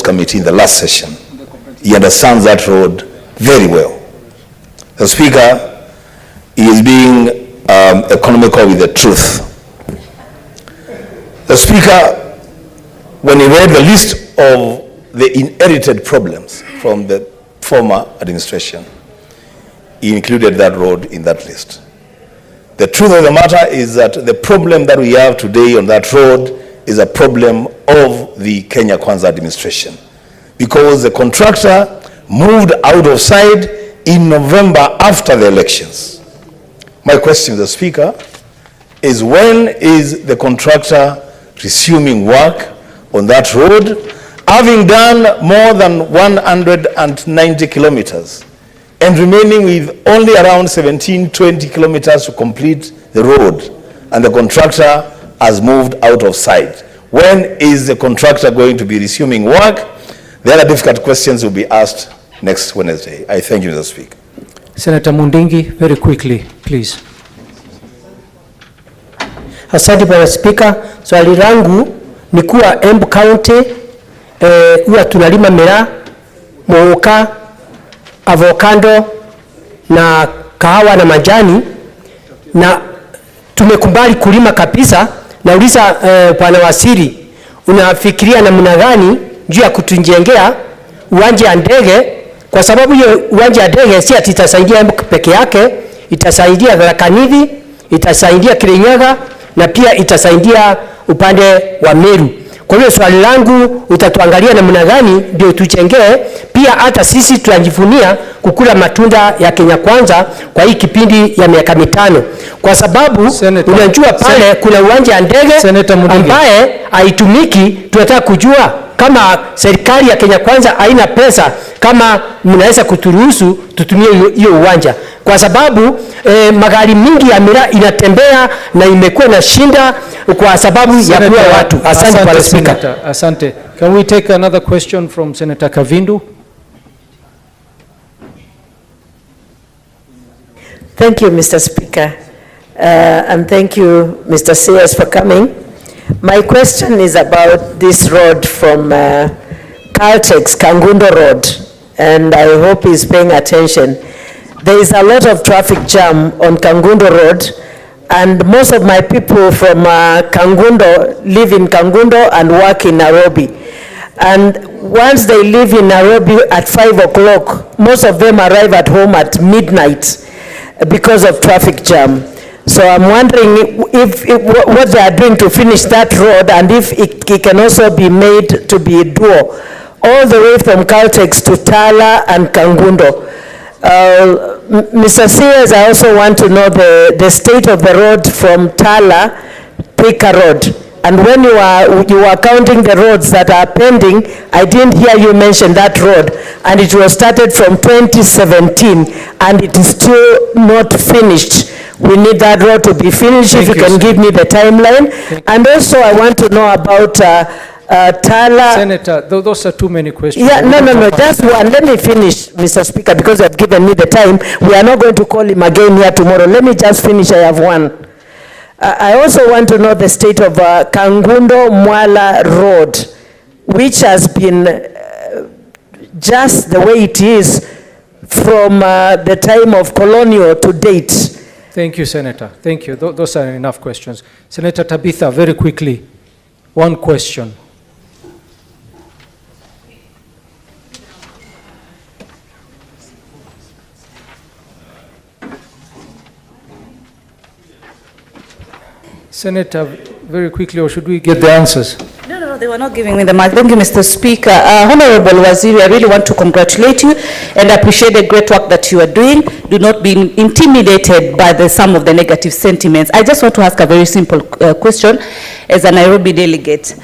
committee in the last session. He understands that road very well. The Speaker is being economical with the truth. The Speaker, when he read the list of the inherited problems from the former administration, he included that road in that list. The truth of the matter is that the problem that we have today on that road is a problem of the Kenya Kwanza administration, because the contractor moved out of sight in November after the elections. My question to the Speaker is, when is the contractor resuming work on that road, having done more than 190 kilometers and remaining with only around 17-20 kilometers to complete the road, and the contractor has moved out of sight? When is the contractor going to be resuming work? The other difficult questions will be asked next Wednesday. I thank you, Mr. Speaker. Senator Mundingi, very quickly, please. Asante Bwana Speaker, swali langu ni kuwa Embu County huwa tunalima miraa, muoka, avocado na kahawa na majani, na tumekubali kulima kabisa. Nauliza Bwana Waziri, unafikiria namna gani juu ya kutujengea uwanja wa ndege? Kwa sababu hiyo uwanja wa ndege si ati itasaidia Embu peke yake, itasaidia Tharaka Nithi, itasaidia Kirinyaga na pia itasaidia upande wa Meru. Kwa hiyo swali langu, utatuangalia namna gani ndio tujengee pia hata sisi tunajivunia kukula matunda ya Kenya Kwanza kwa hii kipindi ya miaka 5, kwa sababu unajua pale kuna uwanja wa ndege ambaye haitumiki. Tunataka kujua kama serikali ya Kenya Kwanza haina pesa, kama mnaweza kuturuhusu tutumie hiyo uwanja, kwa sababu magari mingi ya miraa inatembea na imekuwa na shinda kwa sababu ya kuwa watu. Asante Bwana Speaker. Asante. Can we take another question from Senator Kavindu? Thank you, Mr. Speaker, and thank you, Mr. CS, for coming. My question is about this road from Caltex, Kangundo Road, and I hope he's paying attention. There is a lot of traffic jam on Kangundo Road, and most of my people from Kangundo live in Kangundo and work in Nairobi. And once they live in Nairobi at 5 o'clock, most of them arrive at home at midnight because of traffic jam. So I'm wondering if what they are doing to finish that road, and if it can also be made to be dual, all the way from Caltex to Tala and Kangundo. Mr. Sears, I also want to know the state of the road from Tala, Thika Road. And when you are counting the roads that are pending, I didn't hear you mention that road. And it was started from 2017, and it is still not finished. We need that road to be finished. If you can give me the timeline. And also I want to know about Tala. Senator, those are too many questions. Yeah, no, just one. Let me finish, Mr. Speaker, because you have given me the time. We are not going to call him again here tomorrow. Let me just finish. I have one. I also want to know the state of Kangundo Mwala Road, which has been just the way it is from the time of colonial to date. Thank you, Senator. Thank you. Those are enough questions. Senator Tabitha, very quickly, one question. Senator, very quickly, or should we get the answers? No, they were not giving me the mic. Thank you, Mr. Speaker. Honorable Waziri, I really want to congratulate you and appreciate the great work that you are doing. Do not be intimidated by some of the negative sentiments. I just want to ask a very simple question as a Nairobi delegate.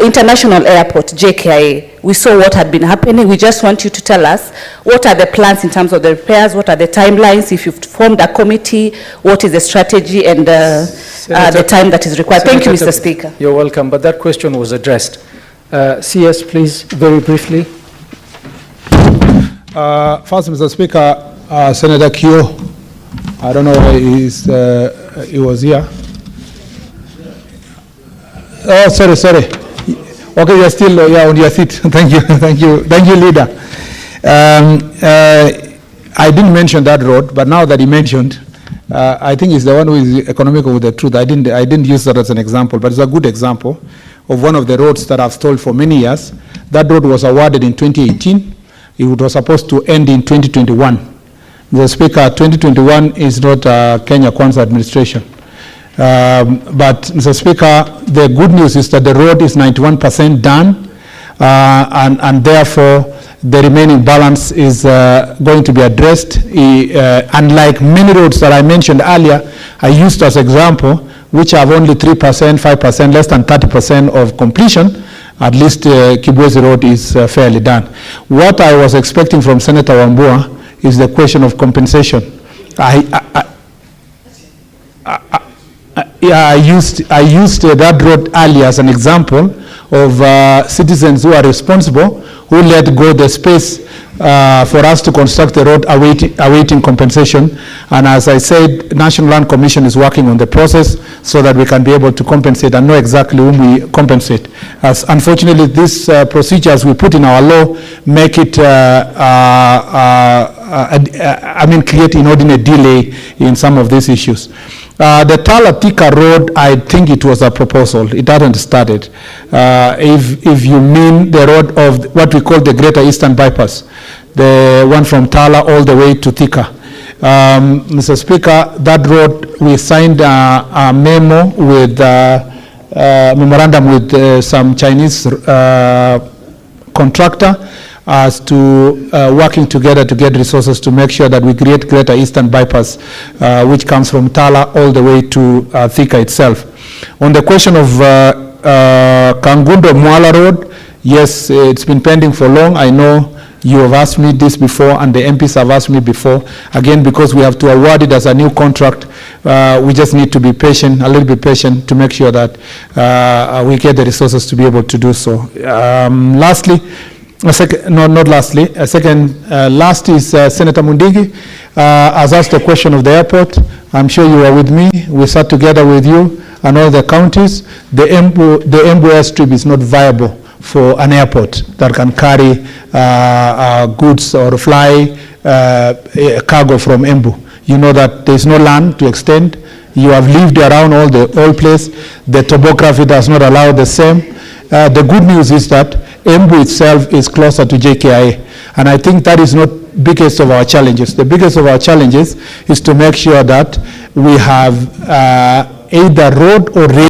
International Airport, Jkia, we saw what had been happening. We just want you to tell us what are the plans in terms of the repairs, what are the timelines, if you've formed a committee, what is the strategy and the time that is required. Thank you, Mr. Speaker. You're welcome, but that question was addressed. CS, please, very briefly. First, Mr. Speaker, Senator Kyo, I don't know why he was here. Oh, sorry. Okay, you're still on your seat. Thank you, leader. I didn't mention that road, but now that he mentioned, I think it's the one who is economical with the truth. I didn't use that as an example, but it's a good example of one of the roads that I've stalled for many years. That road was awarded in 2018. It was supposed to end in 2021. The Speaker, 2021 is not Kenya Kwanza administration. But Mr. Speaker, the good news is that the road is 91% done, and therefore the remaining balance is going to be addressed. Unlike many roads that I mentioned earlier, I used as example, which have only 3%, 5%, less than 30% of completion, at least Kibwezi Road is fairly done. What I was expecting from Senator Wambua is the question of compensation. I used that road earlier as an example of citizens who are responsible, who let go the space for us to construct the road awaiting compensation. And as I said, National Land Commission is working on the process so that we can be able to compensate and know exactly whom we compensate. As unfortunately, these procedures we put in our law make it, create inordinate delay in some of these issues. The Tala-Thika road, I think it was a proposal. It hadn't started. If you mean the road of what we call the Greater Eastern Bypass, the one from Tala all the way to Thika. Mr. Speaker, that road, we signed a memo with memorandum with some Chinese contractor as to working together to get resources to make sure that we create Greater Eastern Bypass, which comes from Tala all the way to Thika itself. On the question of Kangundo-Mwala Road, yes, it's been pending for long. I know you have asked me this before, and the MPs have asked me before. Again, because we have to award it as a new contract, we just need to be patient, a little bit patient, to make sure that we get the resources to be able to do so. Last is Senator Mundigi has asked the question of the airport. I'm sure you are with me. We sat together with you and all the counties. The Embu airstrip is not viable for an airport that can carry goods or fly cargo from Embu. You know that there's no land to extend. You have lived around all place. The topography does not allow the same. The good news is that Embu itself is closer to Jkia, and I think that is not biggest of our challenges. The biggest of our challenges is to make sure that we have either road or rail